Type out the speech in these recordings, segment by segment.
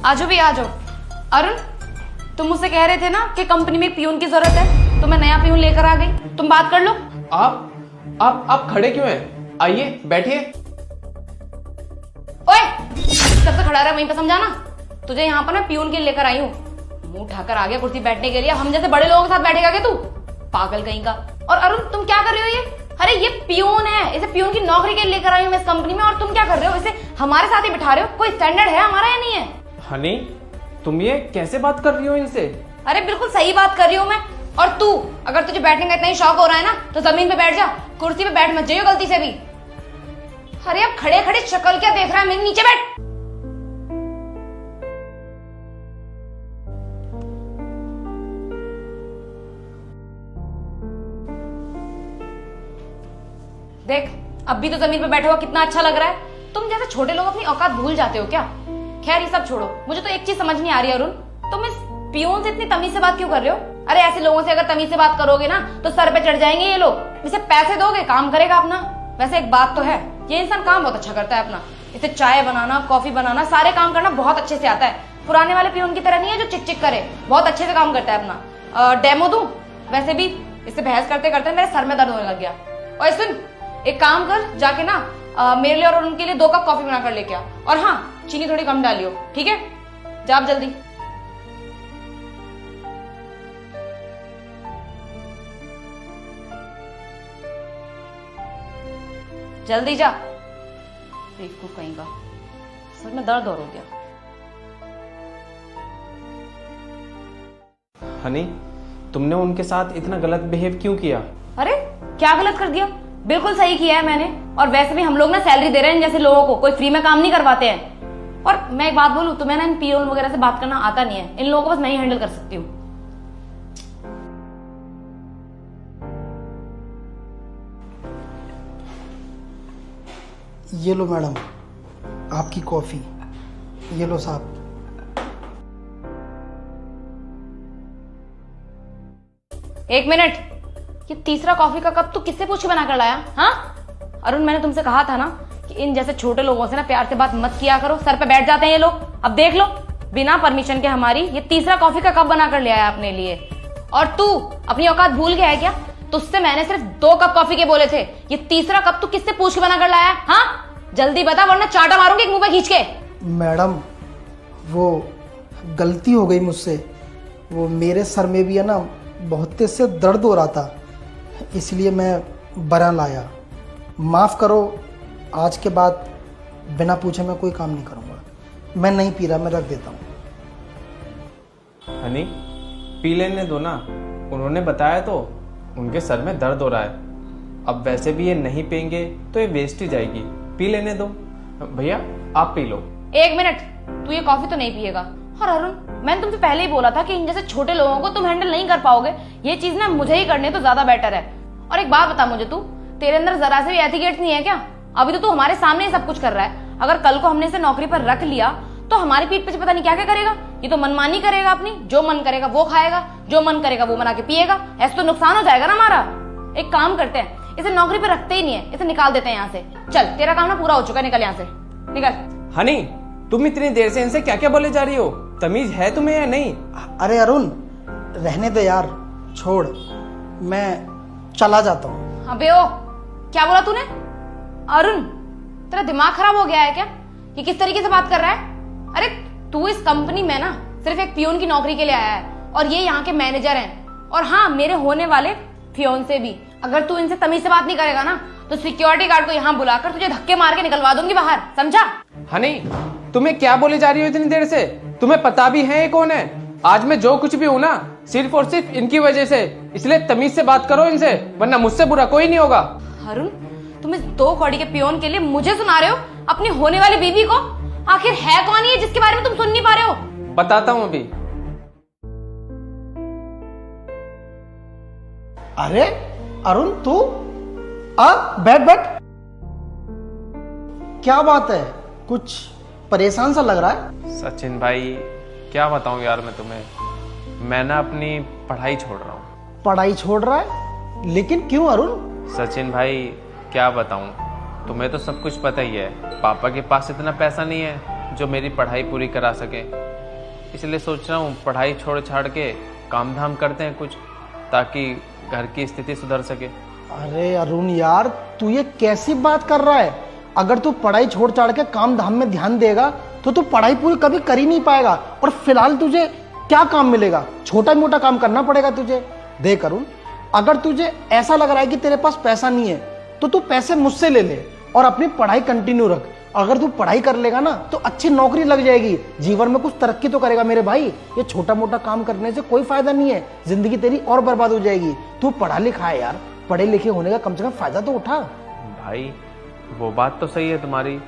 आजो भी आ जाओ। अरुण, तुम मुझसे कह रहे थे ना कि कंपनी में एक पियून की जरूरत है, तो मैं नया पियून लेकर आ गई। तुम बात कर लो। आप खड़े क्यों हैं? आइए बैठिए। ओए, कब से खड़ा रहा वहीं पे, समझाना। तुझे यहाँ पर मैं पियून के लिए लेकर आई हूँ। मुंह उठाकर आ गया कुर्सी बैठने के लिए। हम जैसे बड़े लोगों के साथ बैठेगा क्या तू? पागल कहीं का। और अरुण, तुम क्या कर रहे हो ये? अरे ये पियून है, इसे पियून की नौकरी के लिए लेकर आई हूँ मैं इस कंपनी में, और तुम क्या कर रहे हो? इसे हमारे साथ ही बिठा रहे हो। कोई स्टैंडर्ड है हमारा या नहीं है? हनी, तुम ये कैसे बात कर रही हो इनसे? अरे बिल्कुल सही बात कर रही हूँ मैं। और तू, अगर तुझे बैठने का इतना ही शौक हो रहा है ना, तो जमीन पे बैठ जा, कुर्सी पे बैठ मत जाइयो गलती से भी। अरे अब खड़े खड़े शक्ल क्या देख रहा है मेरे? नीचे बैठ। देख, अब भी तो जमीन पे बैठा हुआ कितना अच्छा लग रहा है। तुम जैसे छोटे लोग अपनी औकात भूल जाते हो क्या? खैर ये सब छोड़ो, मुझे तो एक चीज समझ नहीं आ रही है अरुण, तुम इस पियून से इतनी तमीज से बात क्यों कर रहे हो? अरे ऐसे लोगों से अगर तमीज से बात करोगे ना तो सर पे चढ़ जाएंगे ये लोग। इसे पैसे दोगे, काम करेगा अपना। वैसे एक बात तो है, ये इंसान काम बहुत अच्छा करता है अपना। इसे चाय बनाना, कॉफी बनाना, सारे काम करना बहुत अच्छे से आता है। पुराने वाले पियून की तरह नहीं है जो चिक चिक करे, बहुत अच्छे से काम करता है अपना। डेमो दूं? वैसे भी इससे बहस करते करते मेरे सर में दर्द होने लग गया। और सुन, एक काम कर, जाके ना मेरे लिए और उनके लिए 2 कप कॉफी बना कर लेके आ। और हाँ, चीनी थोड़ी कम डालियो, ठीक है? जा आप जल्दी। जल्दी जा। बेवकूफ कहीं का, सर में दर्द और हो गया। हनी, तुमने उनके साथ इतना गलत बिहेव क्यों किया? अरे क्या गलत कर दिया? बिल्कुल सही किया है मैंने। और वैसे भी हम लोग ना सैलरी दे रहे हैं जैसे लोगों को, कोई फ्री में काम नहीं करवाते हैं। और मैं एक बात बोलूं, तुम्हें ना इन पियून वगैरह से बात करना आता नहीं है। इन लोगों को बस मैं ही हैंडल कर सकती हूँ। ये लो मैडम आपकी कॉफी, ये लो साहब। एक मिनट, ये तीसरा कॉफी का कप तू किससे पूछ के बना कर लाया? हाँ अरुण, मैंने तुमसे कहा था ना कि इन जैसे छोटे लोगों से ना प्यार से बात मत किया करो। सर पे बैठ जाते हैं ये लोग। अब देख लो, बिना परमिशन के हमारी ये तीसरा कॉफी का कप बना कर ले आया अपने लिए। और तू अपनी औकात भूल गया है क्या? तुझसे मैंने सिर्फ 2 कप कॉफी के बोले थे, ये तीसरा कप तू किससे पूछ के बना कर लाया? हाँ जल्दी बता, वरना चाटा मारूंगी एक मुंह पे खींच के। मैडम वो गलती हो गई मुझसे, वो मेरे सर में भी है ना बहुत तेज से दर्द हो रहा था, इसलिए मैं बना लाया। माफ़ करो, आज के बाद बिना पूछे मैं कोई काम नहीं करूँगा। मैं नहीं पी रहा, मैं रख देता हूँ। हनी, पी लेने दो ना, उन्होंने बताया तो उनके सर में दर्द हो रहा है। अब वैसे भी ये नहीं पियेंगे तो ये वेस्ट ही जाएगी, पी लेने दो। भैया आप पी लो। एक मिनट, तू ये कॉफी तो नहीं पिएगा। और अरुण, मैंने तुमसे पहले ही बोला था कि इन जैसे छोटे लोगों को तुम हैंडल नहीं कर पाओगे। ये चीज ना मुझे ही करने तो ज्यादा बेटर है। और एक बात बता मुझे, तू तेरे अंदर जरा से भी एथिकेट्स नहीं है क्या? अभी तो तू हमारे सामने ही सब कुछ कर रहा है। अगर कल को हमने इसे नौकरी पर रख लिया तो हमारी पीठ पे पता नहीं क्या क्या करेगा। ये तो मनमानी करेगा अपनी, जो मन करेगा वो खाएगा, जो मन करेगा वो बना के पिएगा। ऐसे तो नुकसान हो जाएगा ना हमारा। एक काम करते हैं, इसे नौकरी पर रखते ही नहीं है, इसे निकाल देते हैं यहाँ से। चल, तेरा काम ना पूरा हो चुका है, निकल यहाँ से, निकल। हनी, तुम इतनी देर से इनसे क्या क्या बोले जा रही हो? तमीज है तुम्हें या नहीं? अरे अरुण रहने दे यार, छोड़, मैं चला जाता हूँ। अबे ओ, क्या बोला तूने? अरुण, तेरा दिमाग खराब हो गया है क्या? ये किस तरीके से बात कर रहा है? अरे तू इस कंपनी में ना सिर्फ एक पियून की नौकरी के लिए आया है, और ये यहाँ के मैनेजर हैं, और हाँ मेरे होने वाले फियोंसे भी। अगर तू इनसे तमीज से बात नहीं करेगा ना तो सिक्योरिटी गार्ड को यहाँ बुलाकर तुझे धक्के मार के निकलवा दूंगी बाहर, समझा? हनी, तुम्हें क्या बोले जा रही हो इतनी देर से? तुम्हें पता भी है ये कौन है? आज मैं जो कुछ भी हूं ना सिर्फ और सिर्फ इनकी वजह से, इसलिए तमीज से बात करो इनसे, वरना मुझसे बुरा कोई नहीं होगा। अरुण, तुम इस 2 कौड़ी के पियोन के लिए मुझे सुना रहे हो, अपनी होने वाली बीवी को? आखिर है कौन ये जिसके बारे में तुम सुन नहीं पा रहे हो? बताता हूँ अभी। अरे अरुण तू आ, बैठ बैठ। क्या बात है, कुछ परेशान सा लग रहा है? सचिन भाई क्या बताऊं यार मैं तुम्हें, मैं ना अपनी पढ़ाई छोड़ रहा हूँ। पढ़ाई छोड़ रहा है? लेकिन क्यों अरुण? सचिन भाई क्या बताऊं, तुम्हें तो सब कुछ पता ही है। पापा के पास इतना पैसा नहीं है, जो मेरी पढ़ाई पूरी करा सके। इसलिए सोच रहा हूँ पढ़ाई छोड़ छाड़ के काम धाम करते हैं कुछ, ताकि घर की स्थिति सुधर सके। अरे अरुण यार, तू ये कैसी बात कर रहा है? अगर तू पढ़ाई छोड़ छाड़ के काम धाम में ध्यान देगा तो तू पढ़ाई पूरी कभी कर ही नहीं पाएगा। और फिलहाल तुझे क्या काम मिलेगा? छोटा मोटा काम करना पड़ेगा तुझे। देख अरुण, अगर तुझे ऐसा लग रहा है कि तेरे पास पैसा नहीं है तो तू पैसे मुझसे ले ले और अपनी पढ़ाई कंटिन्यू रख। अगर तू पढ़ाई कर लेगा ना तो अच्छी नौकरी लग जाएगी, जीवन में कुछ तरक्की तो करेगा मेरे भाई। ये छोटा मोटा काम करने से कोई फायदा नहीं है, जिंदगी तेरी और बर्बाद हो जाएगी। तू पढ़ा लिखा है यार, पढ़े लिखे होने का कम से कम फायदा तो उठा। भाई वो बात तो सही है तुम्हारी।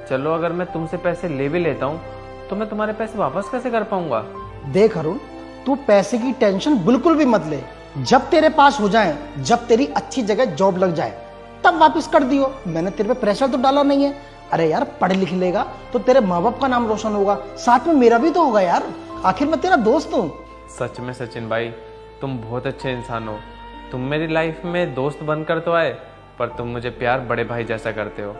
चलो अगर मैं तुमसे पैसे ले भी लेता हूँ तो मैं तुम्हारे पैसे वापस कैसे कर पाऊंगा? देख अरुण, तू पैसे की टेंशन बिल्कुल भी मत ले। जब तेरे पास हो जाए, जब तेरी अच्छी जगह जॉब लग जाए तब वापस कर दियो। मैंने तेरे पे प्रेशर तो डाला नहीं है। अरे यार, पढ़ लिख लेगा तो तेरे माँ बाप का नाम रोशन होगा, साथ में मेरा भी तो होगा यार। आखिर मैं तेरा दोस्त हूँ। सच में सचिन भाई, तुम बहुत अच्छे इंसान हो। तुम मेरी लाइफ में दोस्त बनकर तो आए, पर तुम मुझे प्यार बड़े भाई जैसा करते हो।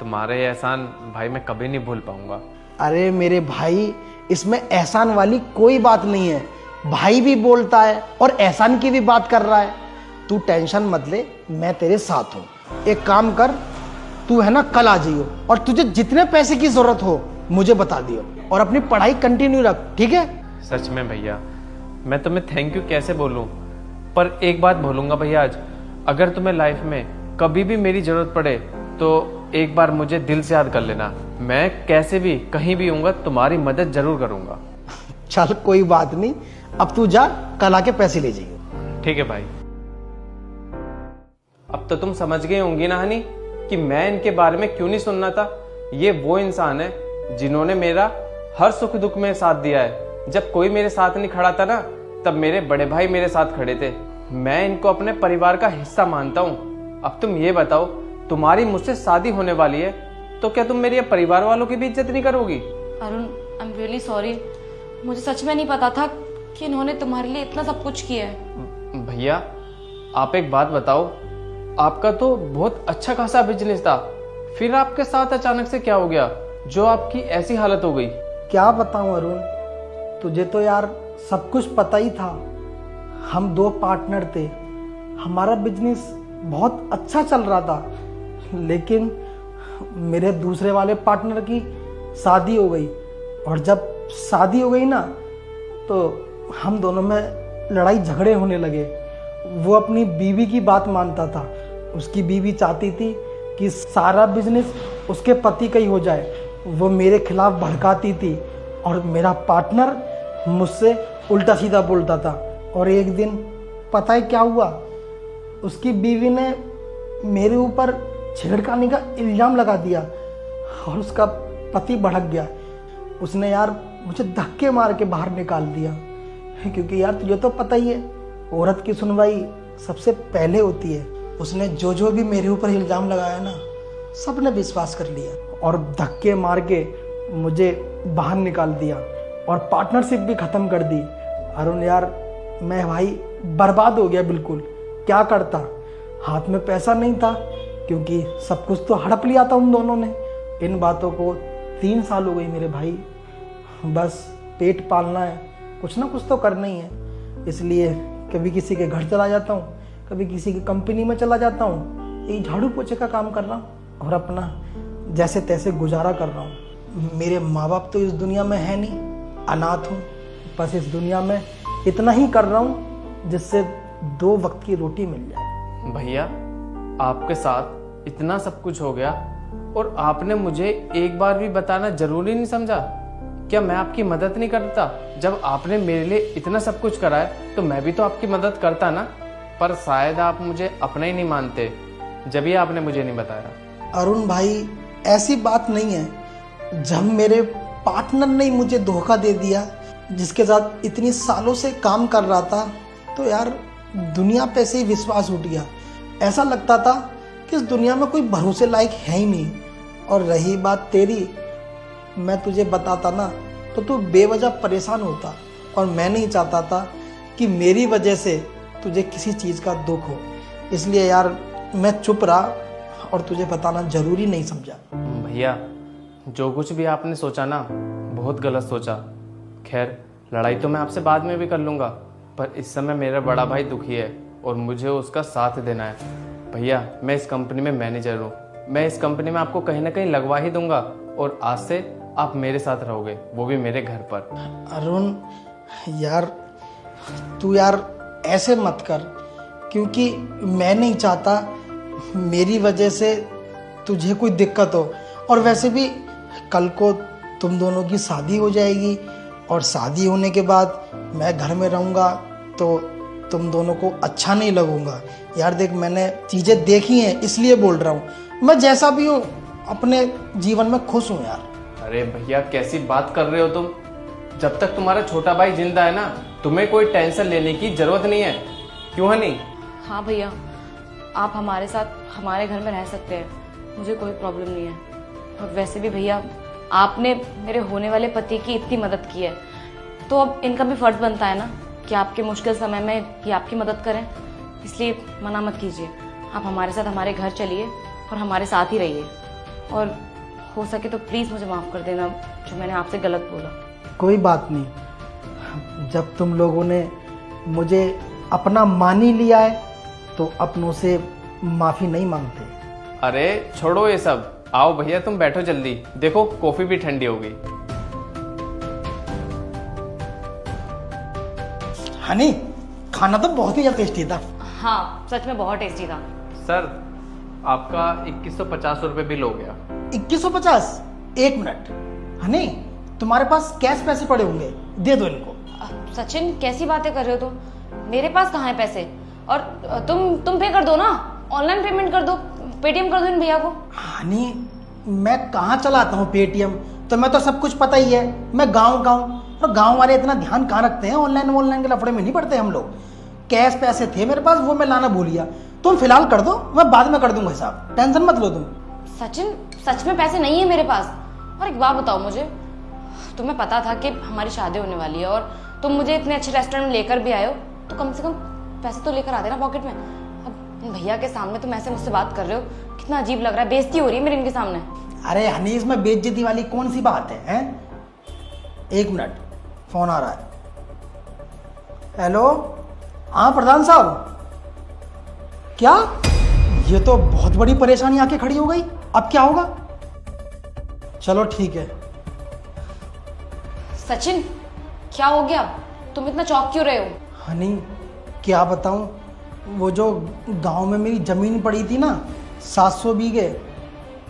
तुम्हारे ये एहसान भाई मैं कभी नहीं भूल पाऊंगा। अरे मेरे भाई, इसमें एहसान वाली कोई बात नहीं है। भाई भी बोलता है और एहसान की भी बात कर रहा है। तू टेंशन मत ले, मैं तेरे साथ हूँ। एक काम कर, तू है ना कल आ जाइयो और तुझे जितने पैसे की जरूरत हो मुझे बता दियो और अपनी पढ़ाई कंटिन्यू रख, ठीक है? सच में भैया, मैं तुम्हें थैंक यू कैसे बोलूं, पर एक बात बोलूंगा भैया आज, अगर तुम्हें लाइफ में कभी भी मेरी जरूरत पड़े तो एक बार मुझे दिल से याद कर लेना। मैं कैसे भी कहीं भी होऊंगा तुम्हारी मदद जरूर करूंगा। चल कोई बात नहीं, अब तू जा, कल आके पैसे ले जाइयो। ठीक है भाई। अब तो तुम समझ गए होंगी ना हनी कि मैं इनके बारे में क्यों नहीं सुनना था। ये वो इंसान है जिन्होंने मेरा हर सुख दुख में साथ दिया है। जब कोई मेरे साथ नहीं खड़ा था ना, तब मेरे बड़े भाई मेरे साथ खड़े थे। मैं इनको अपने परिवार का हिस्सा मानता हूँ। अब तुम ये बताओ, तुम्हारी मुझसे शादी होने वाली है तो क्या तुम मेरे परिवार वालों की भी इज्जत नहीं करोगी? Arun, I am really sorry. मुझे सच में नहीं पता था कि इन्होंने तुम्हारे लिए इतना सब कुछ किया है। भैया आप एक बात बताओ, आपका तो बहुत अच्छा खासा बिजनेस था, फिर आपके साथ अचानक से क्या हो गया जो आपकी ऐसी हालत हो गई? क्या बताऊं अरुण, तुझे तो यार सब कुछ पता ही था। हम दो पार्टनर थे, हमारा बिजनेस बहुत अच्छा चल रहा था, लेकिन मेरे दूसरे वाले पार्टनर की शादी हो गई। और जब शादी हो गई ना तो हम दोनों में लड़ाई झगड़े होने लगे। वो अपनी बीवी की बात मानता था, उसकी बीवी चाहती थी कि सारा बिजनेस उसके पति का ही हो जाए। वो मेरे खिलाफ भड़काती थी और मेरा पार्टनर मुझसे उल्टा सीधा बोलता था। और एक दिन पता है क्या हुआ, उसकी बीवी ने मेरे ऊपर छेड़खानी का इल्ज़ाम लगा दिया और उसका पति भड़क गया। उसने यार मुझे धक्के मार के बाहर निकाल दिया, क्योंकि यार तुझे तो पता ही है, औरत की सुनवाई सबसे पहले होती है। उसने जो भी मेरे ऊपर इल्ज़ाम लगाया ना, सबने विश्वास कर लिया और धक्के मार के मुझे बाहर निकाल दिया और पार्टनरशिप भी ख़त्म कर दी। अरुण यार, मैं भाई बर्बाद हो गया बिल्कुल। क्या करता, हाथ में पैसा नहीं था क्योंकि सब कुछ तो हड़प लिया था उन दोनों ने। इन बातों को 3 साल हो गई मेरे भाई। बस पेट पालना है, कुछ ना कुछ तो करना ही है। इसलिए कभी किसी के घर चला जाता हूँ, कभी किसी की कंपनी में चला जाता हूँ, यही झाड़ू पोछे का काम कर रहा हूँ और अपना जैसे तैसे गुजारा कर रहा हूँ। मेरे माँ बाप तो इस दुनिया में है नहीं, अनाथ हूँ। बस इस दुनिया में इतना ही कर रहा हूँ जिससे 2 वक्त की रोटी मिल जाए। भैया आपके साथ इतना सब कुछ हो गया और आपने मुझे एक बार भी बताना जरूरी नहीं समझा? क्या मैं आपकी मदद नहीं करता? जब आपने मेरे लिए इतना सब कुछ करा है तो मैं भी तो आपकी मदद करता ना। पर शायद आप मुझे अपना ही नहीं मानते, जब ही आपने मुझे नहीं बताया। अरुण भाई, ऐसी बात नहीं है। जब मेरे पार्टनर ने मुझे धोखा दे दिया, जिसके साथ इतनी सालों से काम कर रहा था, तो यार दुनिया पे से ही विश्वास उठ गया। ऐसा लगता था कि इस दुनिया में कोई भरोसे लायक है ही नहीं। और रही बात तेरी, मैं तुझे बताता ना तो तू बेवजह परेशान होता, और मैं नहीं चाहता था कि मेरी वजह से तुझे किसी चीज़ का दुख हो। इसलिए यार मैं चुप रहा और तुझे बताना जरूरी नहीं समझा। भैया जो कुछ भी आपने सोचा ना, बहुत गलत सोचा। खैर, लड़ाई तो मैं आपसे बाद में भी कर लूँगा, पर इस समय मेरा बड़ा भाई दुखी है और मुझे उसका साथ देना है। भैया, मैं इस कंपनी में मैनेजर हूँ। मैं इस कंपनी में आपको कहीं ना कहीं लगवा ही दूंगा और आज से आप मेरे साथ रहोगे, वो भी मेरे घर पर। अरुण यार, तू यार ऐसे मत कर, क्योंकि मैं नहीं चाहता मेरी वजह से तुझे कोई दिक्कत हो। और वैसे भी कल को तुम दोनों की शादी हो जाएगी और शादी होने के बाद मैं घर में रहूँगा तो तुम दोनों को अच्छा नहीं लगूंगा। यार देख, मैंने चीज़ें देखी हैं इसलिए बोल रहा हूँ। मैं जैसा भी हूँ अपने जीवन में खुश हूँ यार। अरे भैया, कैसी बात कर रहे हो तुम? जब तक तुम्हारा छोटा भाई जिंदा है ना, तुम्हें कोई टेंशन लेने की जरूरत नहीं है। क्यों हनी? हाँ भैया, आप हमारे साथ हमारे घर में रह सकते हैं, मुझे कोई प्रॉब्लम नहीं है। और वैसे भी भैया, आपने मेरे होने वाले पति की इतनी मदद की है, तो अब इनका भी फर्ज बनता है ना कि आपके मुश्किल समय में ये आपकी मदद करें। इसलिए मना मत कीजिए, आप हमारे साथ हमारे घर चलिए और हमारे साथ ही रहिए। और हो सके तो प्लीज़ मुझे माफ़ कर देना जो मैंने आपसे गलत बोला। कोई बात नहीं, जब तुम लोगों ने मुझे अपना मान ही लिया है तो अपनों से माफ़ी नहीं मांगते। अरे छोड़ो ये सब, आओ भैया तुम बैठो जल्दी, देखो कॉफी भी ठंडी हो गई। हनी, खाना तो बहुत ही टेस्टी था। हाँ, सच में बहुत टेस्टी था। सर, आपका 2150 रुपये बिल हो गया। 2150? एक मिनट हनी, तुम्हारे पास कैश पैसे पड़े होंगे, दे दो इनको। सचिन, कैसी बातें कर रहे हो तुम? मेरे पास कहाँ है पैसे? और तुम पे कर दो ना, ऑनलाइन पेमेंट कर दो, पेटीएम कर दो इन भैया को। हनी, मैं कहाँ चलाता हूँ पेटीएम? तुम्हें तो सब कुछ पता ही है। मैं गाँव का हूँ और गाँव वाले इतना ध्यान कहाँ रखते हैं, ऑनलाइन के लफड़े में नहीं पड़ते हम लोग। कैश पैसे थे मेरे पास, वो मैं लाना भूल गया। तुम फिलहाल कर दो, मैं बाद में कर दूंगा हिसाब, टेंशन मत लो तुम। सचिन, सच में पैसे नहीं है मेरे पास। और एक बात बताओ मुझे, तुम्हें पता था कि हमारी शादी होने वाली है और तुम मुझे इतने अच्छे रेस्टोरेंट में लेकर भी आए हो, तो कम से कम पैसे तो लेकर आते ना पॉकेट में। अब इन भैया के सामने तुम ऐसे मुझसे बात कर रहे हो, कितना अजीब लग रहा है, बेइज्जती हो रही है मेरी इनके सामने। अरे हनी, इसमें बेइज्जती वाली कौन सी बात है, हैं? एक मिनट, फोन आ रहा है। हेलो, हाँ प्रधान साहब। क्या? ये तो बहुत बड़ी परेशानी आके खड़ी हो गई, अब क्या होगा? चलो ठीक है। सचिन, क्या हो गया? तुम इतना चौंक क्यों रहे हो? हनी, क्या बताऊं, वो जो गांव में मेरी जमीन पड़ी थी ना, 700 बीघे,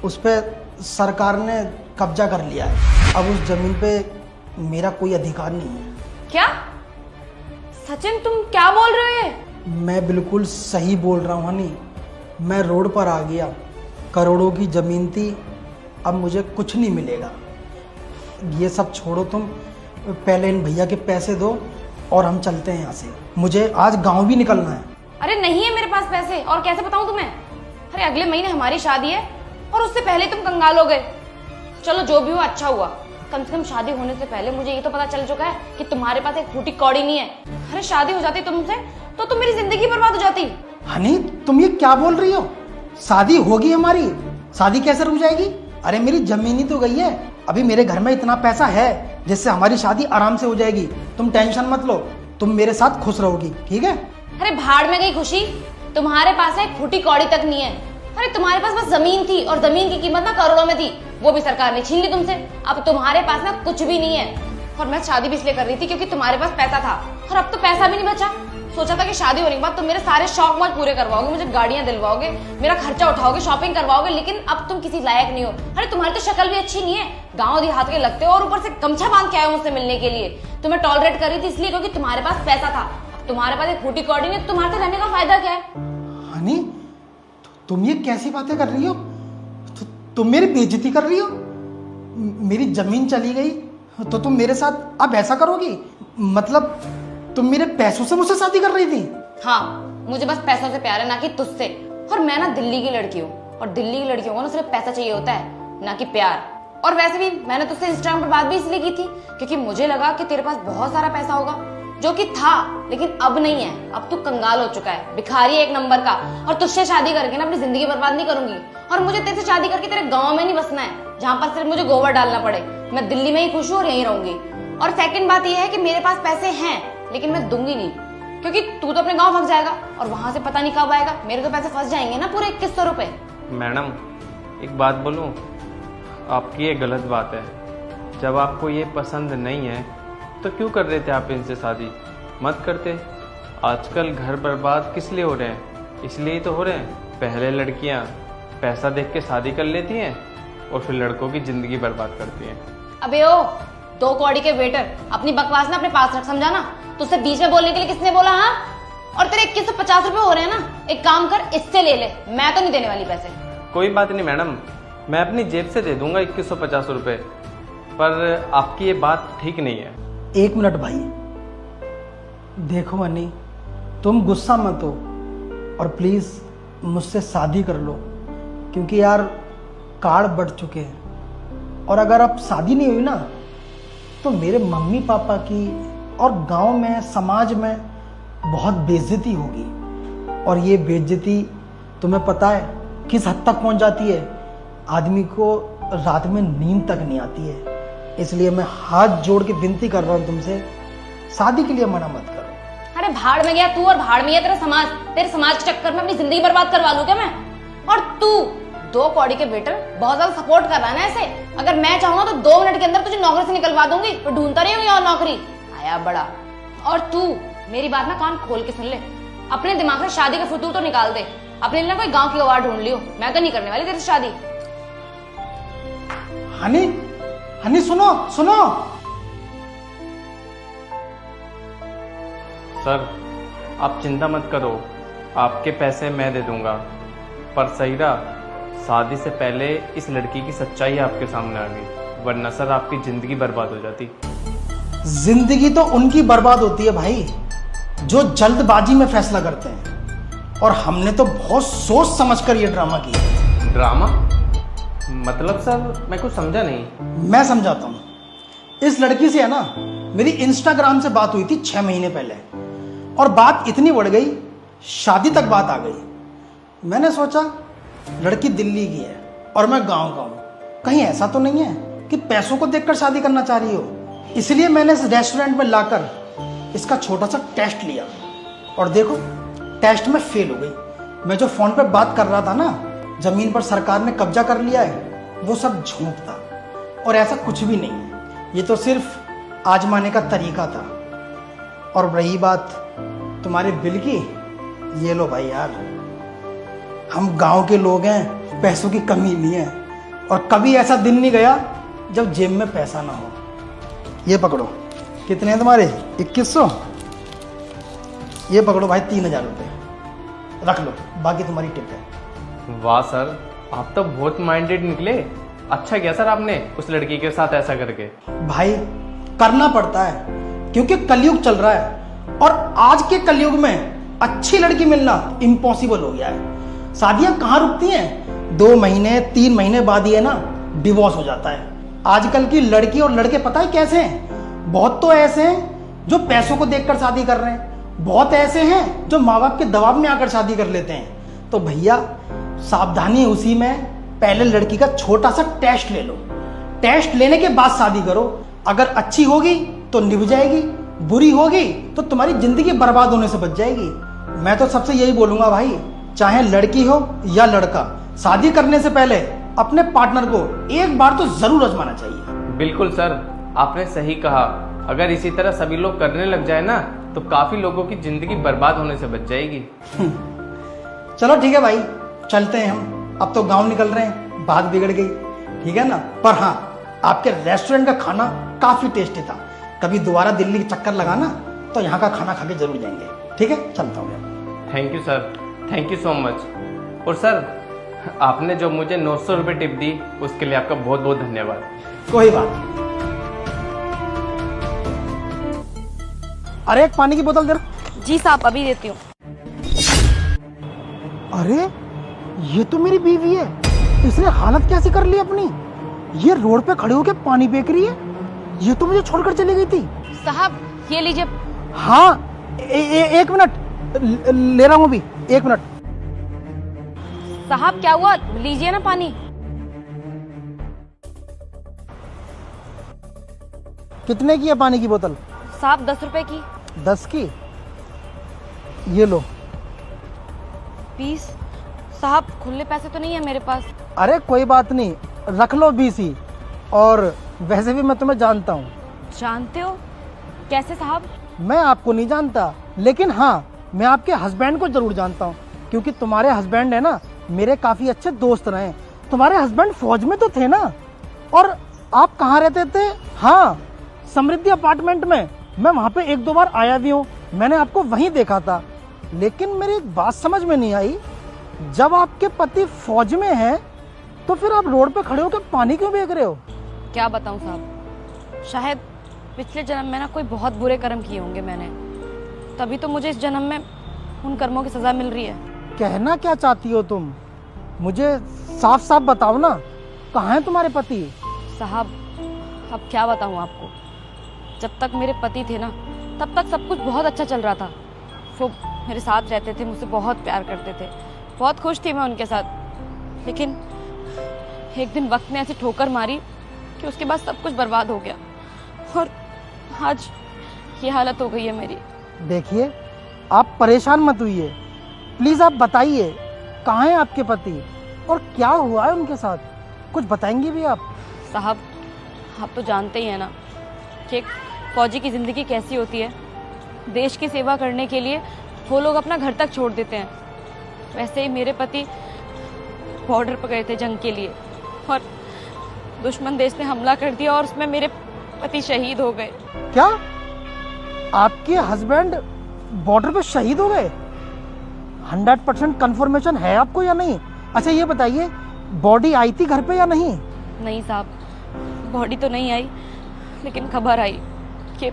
उस पे सरकार ने कब्जा कर लिया है। अब उस जमीन पे मेरा कोई अधिकार नहीं है। क्या? सचिन, तुम क्या बोल रहे हो? ये मैं बिल्कुल सही बोल रहा हूँ हनी, मैं रोड पर आ गया। करोड़ों की जमीन थी, अब मुझे कुछ नहीं मिलेगा। ये सब छोड़ो तुम, पहले इन भैया के पैसे दो और हम चलते हैं यहाँ से। मुझे आज गांव भी निकलना है। अरे नहीं है मेरे पास पैसे, और कैसे बताऊं तुम्हें? अरे अगले महीने हमारी शादी है और उससे पहले तुम कंगाल हो गए। चलो जो भी हुआ अच्छा हुआ, कम से कम शादी होने से पहले मुझे ये तो पता चल चुका है कि तुम्हारे पास एक फूटी कौड़ी नहीं है। अरे शादी हो जाती तुमसे तो तुम मेरी जिंदगी बर्बाद हो जाती। हनी, तुम ये क्या बोल रही हो? शादी होगी हमारी, शादी कैसे रुक जाएगी? अरे मेरी जमीन ही तो गई है। अभी मेरे घर में इतना पैसा है जिससे हमारी शादी आराम से हो जाएगी। तुम टेंशन मत लो, तुम मेरे साथ खुश रहोगी, ठीक है? अरे भाड़ में गई खुशी, तुम्हारे पास एक फूटी कौड़ी तक नहीं है। अरे तुम्हारे पास बस जमीन थी और जमीन की कीमत ना करोड़ों में थी, वो भी सरकार ने छीन ली तुमसे। अब तुम्हारे पास ना कुछ भी नहीं है। और मैं शादी भी इसलिए कर रही थी क्योंकि तुम्हारे पास पैसा था, और अब तो पैसा भी नहीं बचा। सोचा था कि शादी होने के बाद तुम मेरे सारे शौक मौज पूरे करवाओगे, मुझे गाड़ियां दिलवाओगे, मेरा खर्चा उठाओगे, शॉपिंग करवाओगे, लेकिन अब तुम किसी लायक नहीं हो। अरे तुम्हारी तो शक्ल भी अच्छी नहीं है, गांव देहात के लगते हो और ऊपर से गमछा बांध के आए हो मुझसे मिलने के लिए। तुम्हें टॉलरेट कर रही थी इसलिए क्योंकि तुम्हारे पास पैसा था। तुम्हारे पास एक फूटी कौड़ी नहीं, तुम्हारे साथ रहने का फायदा क्या है? हनी, तुम ये कैसी बातें कर रही हो? तुम मेरी बेइज्जती कर रही हो। मेरी जमीन चली गई तो तुम मेरे साथ अब ऐसा करोगी? मतलब तुम मेरे पैसों से मुझसे शादी कर रही थी? हाँ, मुझे बस पैसों से प्यार है, ना कि तुझसे। और मैं ना दिल्ली की लड़की हूँ, और दिल्ली की लड़कियों को ना सिर्फ पैसा चाहिए होता है, ना कि प्यार। और वैसे भी मैंने तुझसे इंस्टाग्राम पर बात भी इसलिए की थी क्योंकि मुझे लगा कि तेरे पास बहुत सारा पैसा होगा, जो कि था लेकिन अब नहीं है। अब तू कंगाल हो चुका है, भिखारी है एक नंबर का। और तुझसे शादी करके ना अपनी जिंदगी बर्बाद नहीं करूंगी। और मुझे तेरे से शादी करके तेरे गांव में नहीं बसना है जहां पर सिर्फ मुझे गोबर डालना पड़े। मैं दिल्ली में ही खुश हूँ और यहीं रहूंगी। और सेकंड बात यह है कि मेरे पास पैसे हैं लेकिन मैं दूंगी नहीं, क्योंकि तू तो अपने गाँव भाग जाएगा और वहां से पता नहीं कब आएगा। मेरे तो पैसे फंस जाएंगे ना पूरे 2100 रुपए। मैडम एक बात बोलूं, आपकी ये गलत बात है। जब आपको ये पसंद नहीं है तो क्यों कर रहे थे आप इनसे शादी? मत करते। आजकल घर बर्बाद किस लिए हो रहे हैं? इसलिए ही तो हो रहे हैं। पहले लड़कियां पैसा देख के शादी कर लेती हैं और फिर लड़कों की जिंदगी बर्बाद करती हैं। अबे ओ 2 कौड़ी के वेटर, अपनी बकवास ना अपने पास रख, समझा ना? तुझसे बीच में बोलने के लिए किसने बोला? हाँ, और तेरे 2150 रुपए हो रहे हैं ना, एक काम कर इससे ले ले, मैं तो नहीं देने वाली पैसे। कोई बात नहीं मैडम, मैं अपनी जेब से दे दूंगा 2150 रुपये, पर आपकी ये बात ठीक नहीं है। 1 मिनट भाई, देखो मनी, तुम गुस्सा मत हो और प्लीज मुझसे शादी कर लो, क्योंकि यार कार्ड बढ़ चुके हैं। और अगर अब शादी नहीं हुई ना तो मेरे मम्मी पापा की और गांव में समाज में बहुत बेइज्जती होगी। और ये बेइज्जती तुम्हें पता है किस हद तक पहुंच जाती है? आदमी को रात में नींद तक नहीं आती है। इसलिए मैं हाथ जोड़ के विनती कर रहा हूं तुमसे, शादी के लिए मना मत करो। अरे भाड़ में गया तू और भाड़ में गया तेरा समाज। तेरे समाज के चक्कर में अपनी जिंदगी बर्बाद करवा लूं क्या मैं? और तू 2 कौड़ी के बेटर बहुत ज्यादा सपोर्ट कर रहा है ना ऐसे। अगर मैं चाहूँ तो 2 मिनट के अंदर तुझे नौकरी से निकलवा दूंगी, तो ढूंढता नहीं और नौकरी आया बड़ा। और तू मेरी बात ना कान खोल के सुन ले, अपने दिमाग से शादी का फितूर तो निकाल दे। अपने लिए कोई गांव की गवार ढूंढ लियो, मैं तो नहीं करने वाली तेरे से शादी। हनी, हनी सुनो सुनो। सर आप चिंता मत करो, आपके पैसे मैं दे दूंगा। पर सहीरा, शादी से पहले इस लड़की की सच्चाई आपके सामने आ गई, वरना सर आपकी जिंदगी बर्बाद हो जाती। जिंदगी तो उनकी बर्बाद होती है भाई जो जल्दबाजी में फैसला करते हैं, और हमने तो बहुत सोच समझकर ये ड्रामा किया। ड्रामा? मतलब सर मैं कुछ समझा नहीं। मैं समझाता हूँ। इस लड़की से है ना मेरी इंस्टाग्राम से बात हुई थी 6 महीने पहले, और बात इतनी बढ़ गई शादी तक बात आ गई। मैंने सोचा लड़की दिल्ली की है और मैं गांव का हूँ, कहीं ऐसा तो नहीं है कि पैसों को देखकर शादी करना चाह रही हो। इसलिए मैंने इस रेस्टोरेंट में लाकर इसका छोटा सा टेस्ट लिया, और देखो टेस्ट में फेल हो गई। मैं जो फोन पर बात कर रहा था ना, जमीन पर सरकार ने कब्जा कर लिया है, वो सब झूठ था और ऐसा कुछ भी नहीं है। ये तो सिर्फ आजमाने का तरीका था। और रही बात तुम्हारे बिल की, ये लो भाई यार, हम गांव के लोग हैं, पैसों की कमी नहीं है, और कभी ऐसा दिन नहीं गया जब जेब में पैसा ना हो। ये पकड़ो, कितने हैं तुम्हारे? 2100। ये पकड़ो भाई 3000 रुपये, रख लो, बाकी तुम्हारी टिप है। वाह सर, आप तो बहुत माइंडेड निकले। अच्छा किया सर आपने उस लड़की के साथ ऐसा करके। भाई करना पड़ता है क्योंकि कलयुग चल रहा है, और आज के कलयुग में अच्छी लड़की मिलना इम्पॉसिबल हो गया है। शादियां कहाँ रुकती हैं? 2 महीने 3 महीने बाद ही है ना डिवोर्स हो जाता है। आजकल की लड़की और लड़के पता है कैसे हैं? बहुत तो ऐसे हैं जो पैसों को देखकर शादी कर रहे हैं, बहुत ऐसे हैं जो माँ बाप के दबाव में आकर शादी कर लेते हैं। तो भैया सावधानी उसी में, पहले लड़की का छोटा सा टेस्ट ले लो, टेस्ट लेने के बाद शादी करो। अगर अच्छी होगी तो निभ जाएगी, बुरी होगी तो तुम्हारी जिंदगी बर्बाद होने से बच जाएगी। मैं तो सबसे यही बोलूंगा भाई, चाहे लड़की हो या लड़का, शादी करने से पहले अपने पार्टनर को एक बार तो जरूर आजमाना चाहिए। बिल्कुल सर, आपने सही कहा। अगर इसी तरह सभी लोग करने लग जाए ना तो काफी लोगों की जिंदगी बर्बाद होने से बच जाएगी। चलो ठीक है भाई, चलते हैं हम, अब तो गांव निकल रहे हैं, बात बिगड़ गई, ठीक है ना? पर हाँ, आपके रेस्टोरेंट का खाना काफी टेस्टी था। कभी दोबारा दिल्ली के चक्कर लगाना तो यहाँ का खाना खा के जरूर जाएंगे, ठीक है? चलता हूँ। Thank you sir, thank you so much. और सर आपने जो मुझे 900 रुपये टिप दी उसके लिए आपका बहुत बहुत धन्यवाद। कोई बात नहीं। अरे एक पानी की बोतल दे। जी साहब, अभी देती हूँ। अरे ये तो मेरी बीवी है, इसने हालत कैसी कर ली अपनी? ये रोड पे खड़े होकर पानी फेंक रही है। ये तो मुझे छोड़कर चली गई थी। साहब ये लीजिए हाँ एक मिनट, ले रहा हूँ अभी, 1 मिनट। साहब क्या हुआ, लीजिए ना पानी। कितने की है पानी की बोतल? साहब 10 रुपए की। 10 की? ये लो। 20? साहब खुले पैसे तो नहीं है मेरे पास। अरे कोई बात नहीं, रख लो 20 ही। और वैसे भी मैं तुम्हें जानता हूँ। जानते हो? कैसे साहब? मैं आपको नहीं जानता, लेकिन हाँ मैं आपके हस्बैंड को जरूर जानता हूँ, क्योंकि तुम्हारे हस्बैंड है ना मेरे काफी अच्छे दोस्त रहे। तुम्हारे हस्बैंड फौज में तो थे ना। और आप कहाँ रहते थे? हाँ, समृद्धि अपार्टमेंट में। मैं वहाँ पे 1-2 बार आया भी हूँ, मैंने आपको वहीं देखा था। लेकिन मेरी एक बात समझ में नहीं आई, जब आपके पति फौज में हैं तो फिर आप रोड पे खड़े होकर पानी क्यों बेच रहे हो? क्या बताऊं साहब, शायद पिछले जन्म में ना कोई बहुत बुरे कर्म किए होंगे मैंने, तभी तो मुझे इस जन्म में उन कर्मों की सजा मिल रही है। कहना क्या चाहती हो तुम? मुझे साफ साफ बताओ ना, कहाँ हैं तुम्हारे पति? साहब अब क्या बताऊं आपको, जब तक मेरे पति थे ना तब तक सब कुछ बहुत अच्छा चल रहा था। वो मेरे साथ रहते थे, मुझसे बहुत प्यार करते थे, बहुत खुश थी मैं उनके साथ। लेकिन एक दिन वक्त ने ऐसी ठोकर मारी कि उसके बाद सब कुछ बर्बाद हो गया और आज ये हालत हो गई है मेरी। देखिए आप परेशान मत होइए, प्लीज आप बताइए कहाँ हैं आपके पति और क्या हुआ है उनके साथ, कुछ बताएंगे भी आप? साहब आप तो जानते ही हैं ना कि एक फौजी की ज़िंदगी कैसी होती है। देश की सेवा करने के लिए वो लोग अपना घर तक छोड़ देते हैं। वैसे ही मेरे पति बॉर्डर पर गए थे जंग के लिए और दुश्मन देश ने हमला कर दिया और उसमें मेरे पति शहीद हो गए। क्या आपके हस्बैंड बॉर्डर पे शहीद हो गए? 100% कंफर्मेशन है आपको या नहीं? अच्छा ये बताइए, बॉडी आई थी घर पे या नहीं? नहीं साहब, बॉडी तो नहीं आई, लेकिन खबर आई कि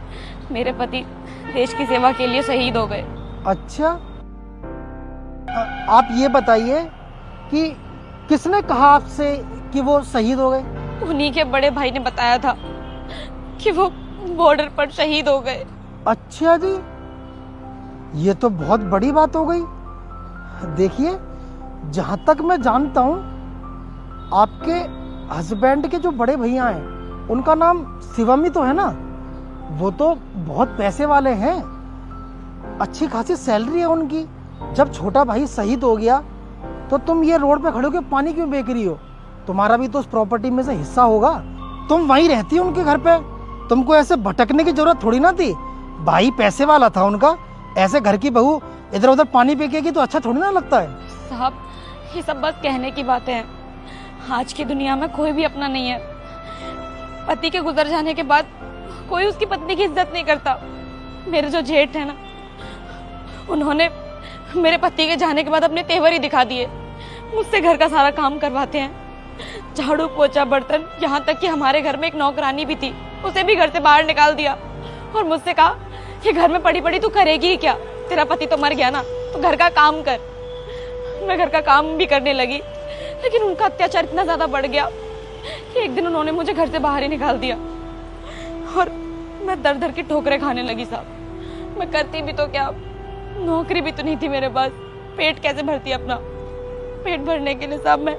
मेरे पति देश की सेवा के लिए शहीद हो गए। अच्छा, आप ये बताइए कि किसने कहा आपसे कि वो शहीद हो गए? उन्हीं के बड़े भाई ने बताया था कि वो बॉर्डर पर शहीद हो गए। अच्छा जी, ये तो बहुत बड़ी बात हो गई। देखिए जहां तक मैं जानता हूं, आपके हस्बैंड के जो बड़े भैया हैं उनका नाम शिवम ही तो है ना? वो तो बहुत पैसे वाले हैं, अच्छी खासी सैलरी है उनकी। जब छोटा भाई शहीद हो गया तो तुम ये रोड पे खड़े होकर पानी क्यों बेच रही हो? तुम्हारा भी तो उस प्रॉपर्टी में से हिस्सा होगा, तुम वहीं रहती हो उनके घर पे, तुमको ऐसे भटकने की जरूरत थोड़ी ना थी। भाई पैसे वाला था उनका, ऐसे घर की बहू इधर उधर पानी फेंकेगी तो अच्छा थोड़ी ना लगता है। साहब ये सब बस कहने की बातें हैं, आज की दुनिया में कोई भी अपना नहीं है। पति के गुजर जाने के बाद कोई उसकी पत्नी की इज्जत नहीं करता। मेरे जो जेठ है ना, उन्होंने मेरे पति के जाने के बाद अपने तेवर ही दिखा दिए। मुझसे घर का सारा काम करवाते हैं, झाड़ू पोछा बर्तन, यहाँ तक कि हमारे घर में एक नौकरानी भी थी, उसे भी घर से बाहर निकाल दिया और मुझसे कहा कि घर में पड़ी पड़ी तू करेगी ही क्या, तेरा पति तो मर गया ना, तो घर का काम कर। मैं घर का काम भी करने लगी, लेकिन उनका अत्याचार इतना ज्यादा बढ़ गया कि एक दिन उन्होंने मुझे घर से बाहर ही निकाल दिया और मैं दर दर की ठोकरें खाने लगी। साहब मैं करती भी तो क्या, नौकरी भी तो नहीं थी मेरे पास, पेट कैसे भरती अपना? पेट भरने के लिए साहब मैं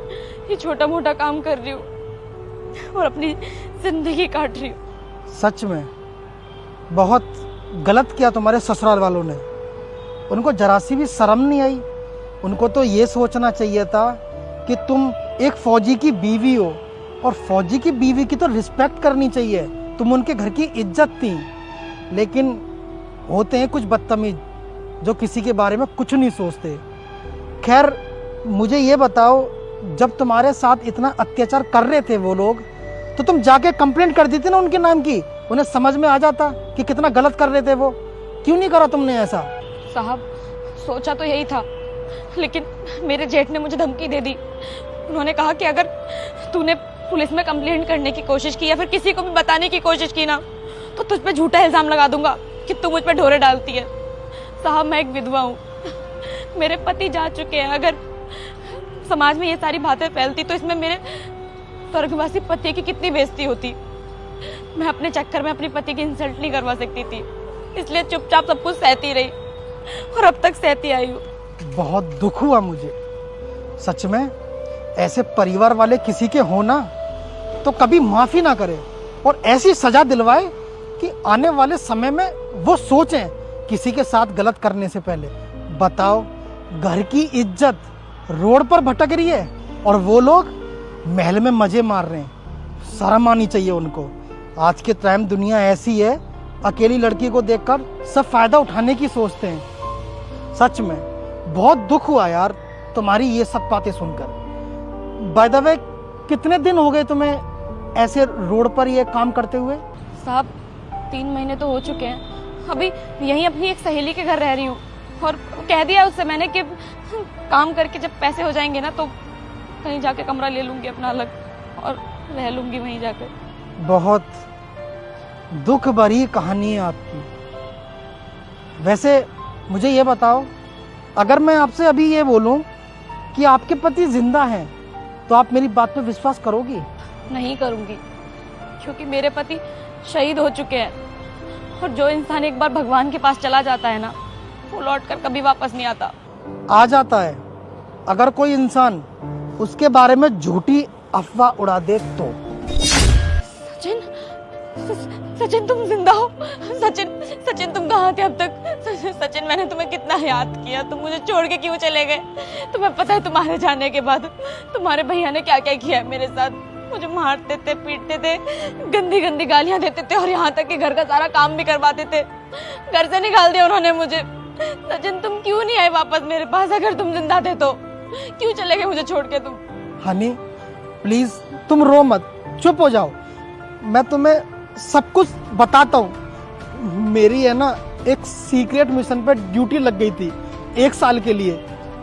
ये छोटा मोटा काम कर रही हूँ और अपनी जिंदगी काट रही हूँ। सच में बहुत गलत किया तुम्हारे ससुराल वालों ने, उनको जरा सी भी शर्म नहीं आई। उनको तो ये सोचना चाहिए था कि तुम एक फौजी की बीवी हो और फौजी की बीवी की तो रिस्पेक्ट करनी चाहिए, तुम उनके घर की इज्जत थी। लेकिन होते हैं कुछ बदतमीज जो किसी के बारे में कुछ नहीं सोचते। खैर मुझे ये बताओ, जब तुम्हारे साथ इतना अत्याचार कर रहे थे वो लोग, तो तुम जाके कंप्लेंट कर दी थी ना उनके नाम की, उन्हें समझ में आ जाता कि कितना गलत कर रहे थे वो। क्यों नहीं करा तुमने ऐसा? साहब सोचा तो यही था, लेकिन मेरे जेठ ने मुझे धमकी दे दी। उन्होंने कहा कि अगर तूने पुलिस में कंप्लेंट करने की कोशिश की या फिर किसी को भी बताने की कोशिश की ना, तो तुझ पे झूठा इल्जाम लगा दूंगा कि तू मुझ पे ढोरे डालती है। साहब मैं एक विधवा हूँ, मेरे पति जा चुके हैं। अगर समाज में ये सारी बातें फैलती तो इसमें मेरे स्वर्गवासी पति की कितनी बेइज्जती होती। मैं अपने चक्कर में अपने पति की इंसल्ट नहीं करवा सकती थी। इसलिए चुपचाप सब कुछ सहती रही और अब तक सहती आई हूँ। बहुत दुख हुआ मुझे, सच में। ऐसे परिवार वाले किसी के हो ना तो कभी माफी ना करे और ऐसी सजा दिलवाए कि आने वाले समय में वो सोचें किसी के साथ गलत करने से पहले। बताओ, घर की इज्जत रोड पर भटक रही है और वो लोग महल में मजे मार रहे हैं। शर्म आनी चाहिए उनको। आज के टाइम दुनिया ऐसी है, अकेली लड़की को देखकर सब फायदा उठाने की सोचते हैं। सच में बहुत दुख हुआ यार तुम्हारी ये सब बातें सुनकर। बाय द वे, कितने दिन हो गए तुम्हें ऐसे रोड पर ये काम करते हुए? साहब 3 महीने तो हो चुके हैं। अभी यहीं अपनी एक सहेली के घर रह रही हूँ और कह दिया उससे मैंने कि काम करके जब पैसे हो जाएंगे ना तो कहीं जाके कमरा ले लूंगी अपना अलग और रह लूंगी वहीं जाकर। बहुत दुख भरी कहानी है आपकी। वैसे मुझे ये बताओ, अगर मैं आपसे अभी ये बोलूं कि आपके पति जिंदा हैं तो आप मेरी बात पे विश्वास करोगी? नहीं करूंगी, क्योंकि मेरे पति शहीद हो चुके हैं और जो इंसान एक बार भगवान के पास चला जाता है ना वो लौट कर कभी वापस नहीं आता। आ जाता है अगर कोई इंसान उसके बारे में झूठी अफवाह उड़ा दे तो। सचिन, सचिन तुम जिंदा हो? सचिन, सचिन तुम कहाँ थे अब तक? सचिन मैंने तुम्हें कितना याद किया, तुम मुझे छोड़ के क्यों चले गए? तुम्हें पता है तुम्हारे जाने के बाद तुम्हारे भैया ने क्या क्या किया है मेरे साथ? मुझे मारते थे, पीटते थे, गंदी गंदी गालियां देते थे और यहाँ तक कि घर का सारा काम भी करवाते थे। घर से निकाल दिया उन्होंने मुझे। सचिन तुम क्यों नहीं आए वापस मेरे पास? अगर तुम जिंदा थे तो क्यों चले गए मुझे छोड़ के तुम? हनी प्लीज तुम रो मत, चुप हो जाओ। मैं तुम्हें सब कुछ बताता हूँ। मेरी है ना एक सीक्रेट मिशन पे ड्यूटी लग गई थी 1 साल के लिए।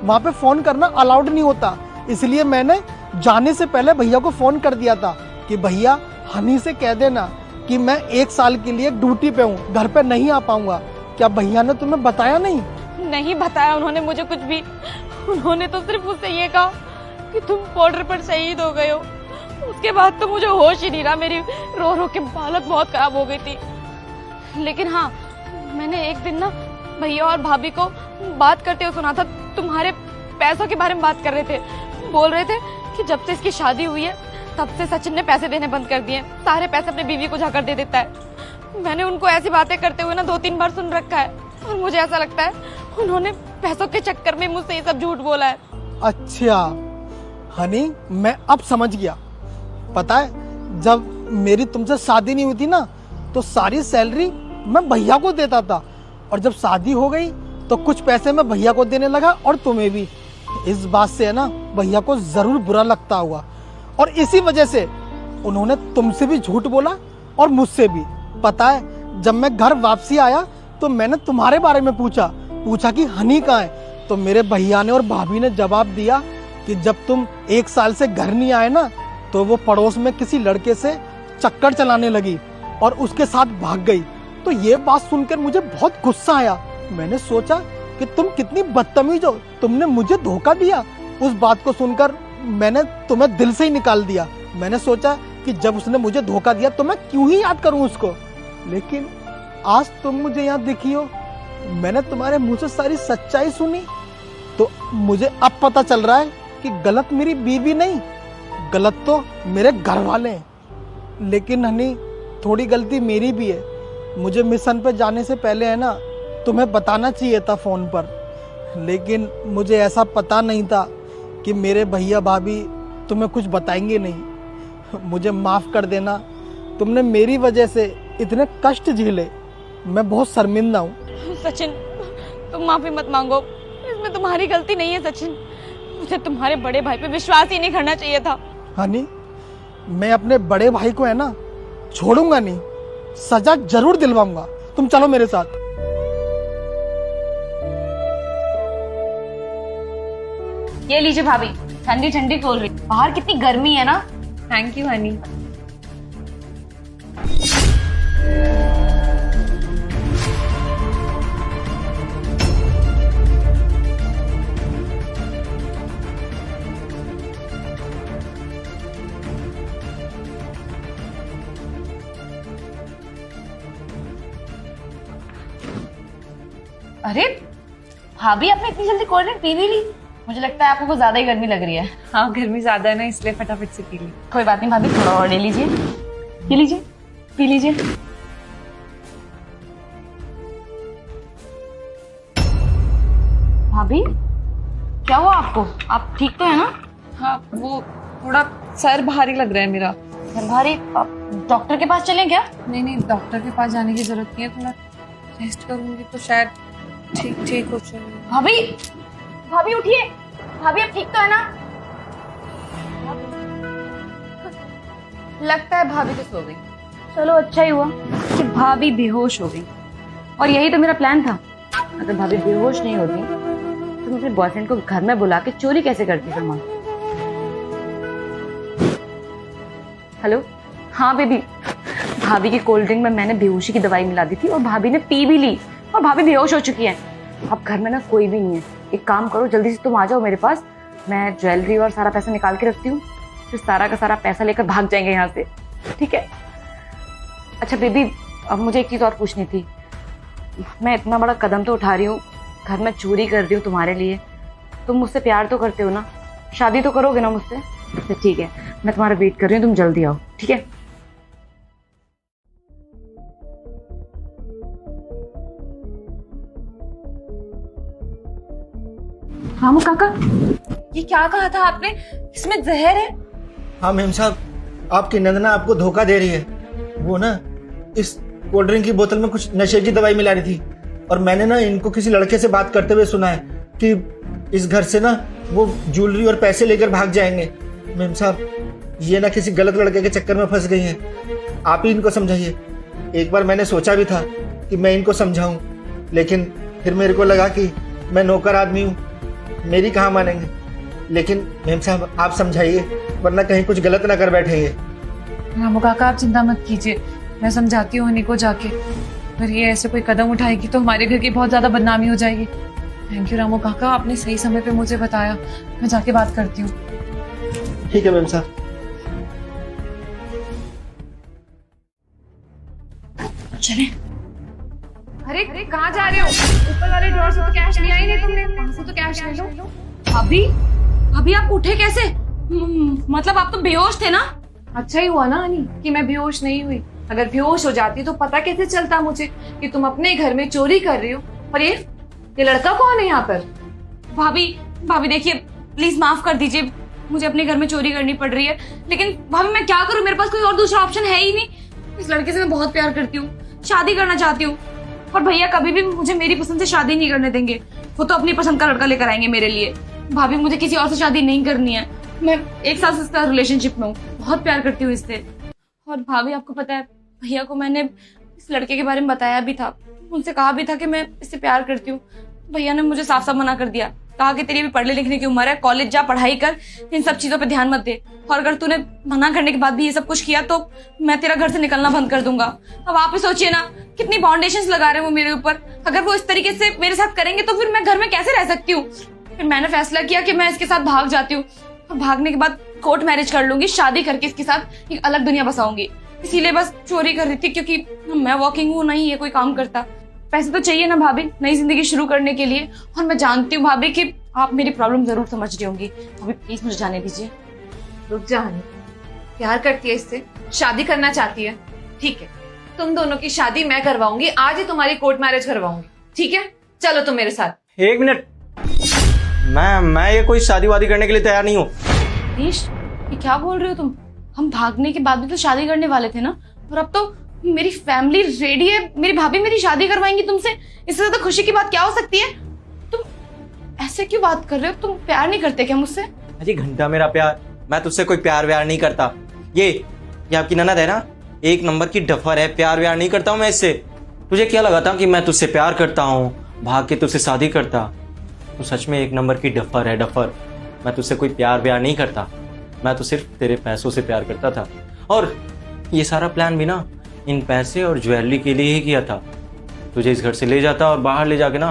वहाँ पे फोन करना अलाउड नहीं होता, इसलिए मैंने जाने से पहले भैया को फोन कर दिया था कि भैया हनी से कह देना कि मैं 1 साल के लिए ड्यूटी पे हूँ, घर पे नहीं आ पाऊंगा। क्या भैया ने तुम्हें बताया नहीं? नहीं बताया उन्होंने मुझे कुछ भी। उन्होंने तो सिर्फ मुझसे ये कहा कि तुम बॉर्डर पर शहीद हो गए हो। उसके बाद तो मुझे होश ही नहीं रहा, मेरी रो रो के हालत बहुत खराब हो गई थी। लेकिन हाँ, मैंने एक दिन ना भैया और भाभी को बात करते हुए सुना था। तुम्हारे पैसों के बारे में बात कर रहे थे। बोल रहे थे कि जब से इसकी शादी हुई है तब से सचिन ने पैसे देने बंद कर दिए, सारे पैसे अपने बीवी को जाकर दे देता है। मैंने उनको ऐसी बातें करते हुए ना 2-3 बार सुन रखा है और मुझे ऐसा लगता है उन्होंने पैसों के चक्कर में मुझसे ये सब झूठ बोला है। अच्छा हनी, मैं अब समझ गया। पता है जब मेरी तुमसे शादी नहीं हुई थी ना तो सारी सैलरी मैं भैया को देता था, और जब शादी हो गई तो कुछ पैसे मैं भैया को देने लगा और तुम्हें भी। इस बात से है ना भैया को जरूर बुरा लगता हुआ, और इसी वजह से उन्होंने तुमसे भी झूठ बोला और मुझसे भी। पता है जब मैं घर वापसी आया तो मैंने तुम्हारे बारे में पूछा कि हनी कहाँ है, तो मेरे भैया ने और भाभी ने जवाब दिया कि जब तुम 1 साल से घर नहीं आए ना तो वो पड़ोस में किसी लड़के से चक्कर चलाने लगी और उसके साथ भाग गई। तो ये बात सुनकर मुझे बहुत गुस्सा आया। मैंने सोचा कि तुम कितनी बदतमीज हो, तुमने मुझे धोखा दिया। उस बात को सुनकर मैंने तुम्हें दिल से ही निकाल दिया। मैंने सोचा कि जब उसने मुझे धोखा दिया तो मैं क्यों ही याद करूं उसको। लेकिन आज तुम मुझे यहाँ दिखी हो, मैंने तुम्हारे मुंह से सारी सच्चाई सुनी, तो मुझे अब पता चल रहा है कि गलत मेरी बीवी नहीं, गलत तो मेरे घर वाले हैं। लेकिन हनी, थोड़ी गलती मेरी भी है। मुझे मिशन पे जाने से पहले है ना तुम्हें बताना चाहिए था फोन पर, लेकिन मुझे ऐसा पता नहीं था कि मेरे भैया भाभी तुम्हें कुछ बताएंगे नहीं। मुझे माफ कर देना, तुमने मेरी वजह से इतने कष्ट झेले। मैं बहुत शर्मिंदा हूँ। सचिन तुम माफी मत मांगो, इसमें तुम्हारी गलती नहीं है। सचिन मुझे तुम्हारे बड़े भाई पे विश्वास ही नहीं करना चाहिए था। हनी, मैं अपने बड़े भाई को है ना छोड़ूंगा नहीं, सजा जरूर दिलवाऊंगा। तुम चलो मेरे साथ। ये लीजिए भाभी, ठंडी ठंडी कोल्ड ड्रिंक। बाहर कितनी गर्मी है ना। Thank you Honey. अरे भाभी, आपने इतनी जल्दी कोल्ड ड्रिंक पी भी ली? मुझे लगता है आपको कुछ ज्यादा ही गर्मी लग रही है। हाँ, गर्मी ज्यादा है ना, इसलिए फटाफट से पी ली। कोई बात नहीं भाभी, थोड़ा और ले लीजिए। पी लीजिए, पी लीजिए। भाभी, क्या हुआ आपको? आप ठीक तो है ना? हाँ, वो थोड़ा सर भारी लग रहा है मेरा। सर भारी? आप डॉक्टर के पास चलें क्या? नहीं नहीं, डॉक्टर के पास जाने की जरूरत नहीं है, थोड़ा रेस्ट करूंगी तो शायद ठीक हो जाए। भाभी, भाभी उठिए। भाभी, आप ठीक तो है ना? लगता है भाभी तो सो गई। चलो अच्छा ही हुआ कि भाभी बेहोश हो गई। और यही तो मेरा प्लान था। अगर भाभी बेहोश नहीं होती तो मैं अपने बॉयफ्रेंड को घर में बुला के चोरी कैसे करती सामान। हेलो, हाँ बेबी, भाभी की कोल्ड ड्रिंक में मैंने बेहोशी की दवाई मिला दी थी और भाभी ने पी भी ली और भाभी बेहोश हो चुकी है। अब घर में ना कोई भी नहीं है। एक काम करो, जल्दी से तुम आ जाओ मेरे पास। मैं ज्वेलरी और सारा पैसा निकाल के रखती हूँ, फिर सारा का सारा पैसा लेकर भाग जाएंगे यहाँ से, ठीक है? अच्छा बेबी, अब मुझे एक चीज़ और पूछनी थी। मैं इतना बड़ा कदम तो उठा रही हूँ, घर में चोरी कर रही हूँ तुम्हारे लिए। तुम मुझसे प्यार तो करते हो ना? शादी तो करोगे ना मुझसे? तो ठीक है, मैं तुम्हारा वेट कर रही हूँ, तुम जल्दी आओ, ठीक है? रामू काका, ये क्या कहा था आपने? इसमें जहर है? हाँ मेम साहब, आपकी नंदना आपको धोखा दे रही है। वो ना इस कोल्ड ड्रिंक की बोतल में कुछ नशे की दवाई मिला रही थी और मैंने ना इनको किसी लड़के से बात करते हुए सुना है कि इस घर से ना वो ज्वेलरी और पैसे लेकर भाग जाएंगे। मेम साहब, ये ना किसी गलत लड़के के चक्कर में फंस गई हैं। आप ही इनको समझाइए। एक बार मैंने सोचा भी था कि मैं इनको समझाऊं, लेकिन फिर मेरे को लगा कि मैं नौकर आदमी हूँ, मेरी कहाँ मानेंगे। लेकिन मेम साहब आप समझाइए, वरना कहीं कुछ गलत ना कर बैठेंगे। रामू काका, आप चिंता मत कीजिए, मैं समझाती हूँ इन्हीं को जाके। अगर ये ऐसे कोई कदम उठाएगी तो हमारे घर की बहुत ज्यादा बदनामी हो जाएगी। थैंक यू रामू काका, आपने सही समय पे मुझे बताया। मैं जाके बात करती हूँ। ठीक है मेम साहब। चले। अरे कहाँ जा रहे हो? ऊपर वाले ड्रॉर से तो कैश लिया ही नहीं तुमने, वहां से तो कैश ले लो। भाभी, भाभी आप उठे कैसे? मतलब आप तो बेहोश थे ना? अच्छा ही हुआ ना अनी कि मैं बेहोश नहीं हुई। अगर बेहोश हो जाती तो पता कैसे चलता मुझे कि तुम अपने घर में चोरी कर रही हो। और ये लड़का कौन है यहाँ पर? भाभी, भाभी देखिए, प्लीज माफ कर दीजिए, मुझे अपने घर में चोरी करनी पड़ रही है। लेकिन भाभी मैं क्या करूं, मेरे पास कोई और दूसरा ऑप्शन है ही नहीं। इस लड़के से मैं बहुत प्यार करती हूँ, शादी करना चाहती हूँ। और भैया कभी भी मुझे मेरी पसंद से शादी नहीं करने देंगे, वो तो अपनी पसंद का लड़का लेकर आएंगे मेरे लिए। भाभी मुझे किसी और से शादी नहीं करनी है। मैं 1 साल से इसका रिलेशनशिप में हूँ, बहुत प्यार करती हूँ इससे। और भाभी आपको पता है, भैया को मैंने इस लड़के के बारे में बताया भी था, उनसे कहा भी था कि मैं इससे प्यार करती हूँ। भैया ने मुझे साफ साफ मना कर दिया, कहा कि तेरी अभी पढ़ने लिखने की उम्र है, कॉलेज जा, पढ़ाई कर, इन सब चीजों पे ध्यान मत दे। और अगर तूने मना करने के बाद भी ये सब कुछ किया तो मैं तेरा घर से निकलना बंद कर दूंगा। अब आप ही सोचिए ना, कितनी फाउंडेशंस लगा रहे हैं वो मेरे ऊपर। अगर वो इस तरीके से मेरे साथ करेंगे तो फिर मैं घर में कैसे रह सकती हूँ? फिर मैंने फैसला किया कि मैं इसके साथ भाग जाती हूँ और भागने के बाद कोर्ट मैरिज कर लूंगी, शादी करके इसके साथ एक अलग दुनिया बसाऊंगी। इसीलिए बस चोरी कर रही थी, क्योंकि मैं वर्किंग हूँ, नहीं ये कोई काम करता। पैसे तो चाहिए ना भाभी, नई जिंदगी शुरू करने के लिए। और मैं जानती हूँ भाभी कि आप मेरी प्रॉब्लम जरूर समझ रही होंगी। भाभी प्लीज मुझे जाने दीजिए। रुक जा हनी, प्यार करती है इससे, शादी करना चाहती है, ठीक है, तुम दोनों की शादी मैं करवाऊंगी। आज ही तुम्हारी कोर्ट मैरिज करवाऊंगी, ठीक है? चलो तुम मेरे साथ। 1 मिनट, मैं ये कोई शादी वादी करने के लिए तैयार नहीं हूँ। नीश, ये क्या बोल रहे हो तुम? हम भागने के बाद भी तो शादी करने वाले थे ना, और अब तो मेरी फैमिली रेडी है, मेरी भाभी मेरी शादी करवाएंगी तुमसे। इससे ज्यादा खुशी की बात क्या हो सकती है? तुम ऐसे क्यों बात कर रहे हो? तुम प्यार नहीं करते क्या मुझसे? अजी घंटा मेरा प्यार, मैं तुझसे कोई प्यार व्यार नहीं करता। ये आपकी ननद है ना, 1 नंबर की डफर है, प्यार व्यार नहीं करता हूँ मैं इससे। तुझे क्या लगा था कि मैं तुझसे प्यार करता हूँ, भाग के तुझसे शादी करता? तू सच में 1 नंबर की डफर है, डफर। मैं तुझसे कोई प्यार व्यार नहीं करता, मैं तो सिर्फ तेरे पैसों से प्यार करता था। और ये सारा प्लान भी ना इन पैसे और ज्वेलरी के लिए ही किया था। तुझे इस घर से ले जाता और बाहर ले जाके ना,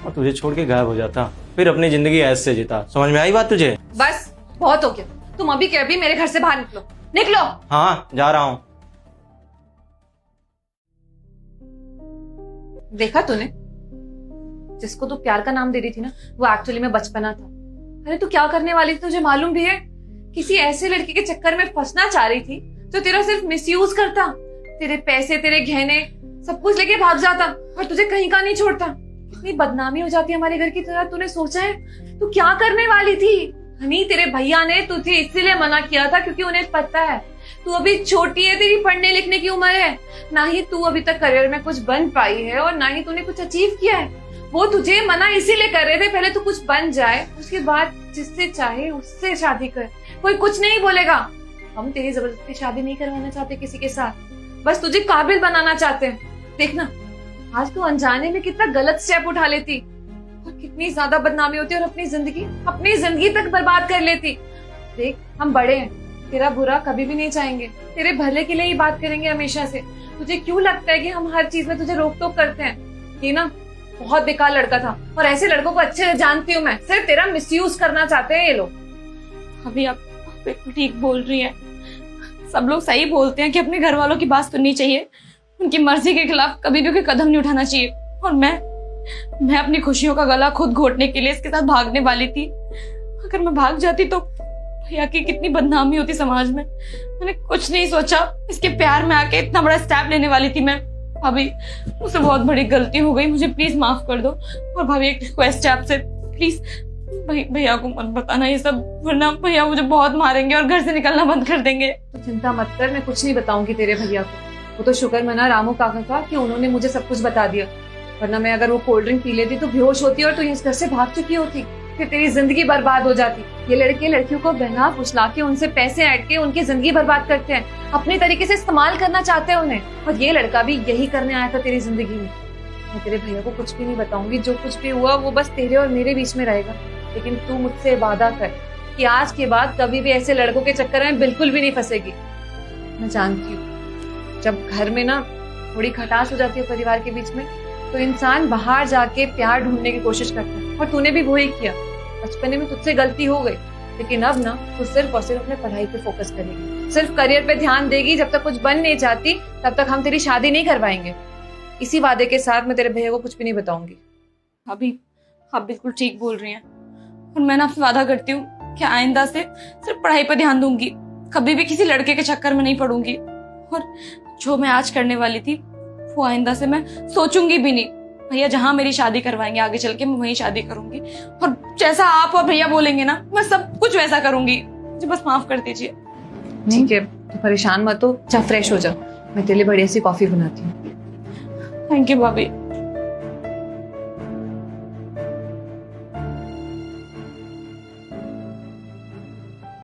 और तुझे छोड़ के गायब हो जाता, फिर अपनी जिंदगी ऐसे जीता। समझ में आई बात तुझे? बस बहुत हो गया, तुम अभी के अभी मेरे घर से बाहर निकलो, निकलो। हाँ जा रहा हूँ। देखा तूने, जिसको तू प्यार का नाम दे रही थी ना, वो एक्चुअली में बचपना था। अरे तू क्या करने वाली थी तुझे मालूम भी है? किसी ऐसे लड़के के चक्कर में फंसना चाह रही थी जो तेरा सिर्फ मिसयूज करता, तेरे पैसे तेरे गहने सब कुछ लेके भाग जाता और तुझे कहीं का नहीं छोड़ता। कितनी बदनामी हो जाती है हमारे घर की तरह। तूने सोचा है तू क्या करने वाली थी? हनी, तेरे भैया ने तुझे इसीलिए मना किया था क्योंकि उन्हें पता है तू अभी छोटी है, तेरी पढ़ने लिखने की उम्र है, ना ही तू अभी तक करियर में कुछ बन पाई है और ना ही तूने कुछ अचीव किया है। वो तुझे मना इसीलिए कर रहे थे, पहले तू कुछ बन जाए, उसके बाद जिससे चाहे उससे शादी कर, कोई कुछ नहीं बोलेगा। हम तेरी जबरदस्ती शादी नहीं करवाना चाहते किसी के साथ, बस तुझे काबिल बनाना चाहते हैं। देखना आज तू अनजाने में कितना गलत स्टेप उठा लेती और कितनी ज्यादा बदनामी होती और अपनी जिंदगी तक बर्बाद कर लेती। देख हम बड़े हैं, तेरा बुरा कभी भी नहीं चाहेंगे, तेरे भले के लिए ही बात करेंगे हमेशा से। तुझे क्यों लगता है कि हम हर चीज में तुझे रोक टोक करते हैं? ये ना बहुत बेकार लड़का था और ऐसे लड़कों को अच्छे से जानती हूँ मैं, सिर्फ तेरा मिसयूज करना चाहते हैं ये लोग। अभी आप बिल्कुल ठीक बोल रही हैं। सब लोग सही बोलते हैं कि अपने घर वालों की बात सुननी चाहिए, उनकी मर्जी के खिलाफ कभी भी कोई कदम नहीं उठाना चाहिए। और मैं अपनी खुशियों का गला खुद घोटने के लिए इसके साथ भागने वाली थी। अगर मैं भाग जाती तो भैया की कितनी बदनामी होती समाज में। मैंने कुछ नहीं सोचा, इसके प्यार में आके इतना बड़ा स्टेप लेने वाली थी मैं। भाभी मुझसे बहुत बड़ी गलती हो गई, मुझे प्लीज माफ कर दो। और भाभी एक रिक्वेस्ट है आपसे, प्लीज भैया को मत बताना ये सब, वरना भैया मुझे बहुत मारेंगे और घर से निकलना बंद कर देंगे। तो चिंता मत कर, मैं कुछ नहीं बताऊंगी तेरे भैया को। वो तो शुक्र मना रामू काका का कि उन्होंने मुझे सब कुछ बता दिया, वरना मैं अगर वो कोल्ड ड्रिंक पी लेती तो बेहोश होती और तू इस घर से भाग चुकी होती, फिर तेरी जिंदगी बर्बाद हो जाती। ये लड़के लड़कियों को बहला फुसला के उनसे पैसे ऐड के उनकी जिंदगी बर्बाद करते हैं, अपने तरीके से इस्तेमाल करना चाहते हैं उन्हें। और ये लड़का भी यही करने आया था तेरी जिंदगी में। मैं तेरे भैया को कुछ भी नहीं बताऊंगी, जो कुछ भी हुआ वो बस तेरे और मेरे बीच में रहेगा। लेकिन तू मुझसे वादा कर कि आज के बाद कभी भी ऐसे लड़कों के चक्कर में बिल्कुल भी नहीं फंसेगी। मैं जानती हूँ जब घर में ना थोड़ी खटास हो जाती है परिवार के बीच में, तो इंसान बाहर जाके प्यार ढूंढने की कोशिश करता है, और तूने भी वही किया। बचपने में तुझसे गलती हो गई, लेकिन अब ना तू सिर्फ और सिर्फ अपने पढ़ाई पे फोकस करेगी, सिर्फ करियर पे ध्यान देगी। जब तक कुछ बन नहीं जाती तब तक हम तेरी शादी नहीं करवाएंगे। इसी वादे के साथ मैं तेरे भैया को कुछ भी नहीं बताऊंगी। अभी आप बिल्कुल ठीक बोल रही हैं, और मैं आपसे वादा करती हूँ कि आइंदा से सिर्फ पढ़ाई पर ध्यान दूंगी, कभी भी किसी लड़के के चक्कर में नहीं पड़ूंगी। और जो मैं आज करने वाली थी वो आइंदा से मैं सोचूंगी भी नहीं। भैया जहां मेरी शादी करवाएंगे आगे चल के मैं वहीं शादी करूंगी, और जैसा आप और भैया बोलेंगे ना मैं सब कुछ वैसा करूंगी। मुझे बस माफ कर दीजिए। ठीक है, तो परेशान मत हो, जा फ्रेश हो जा, मैं तेरे लिए बढ़िया सी कॉफी बनाती हूँ। थैंक यू भाभी।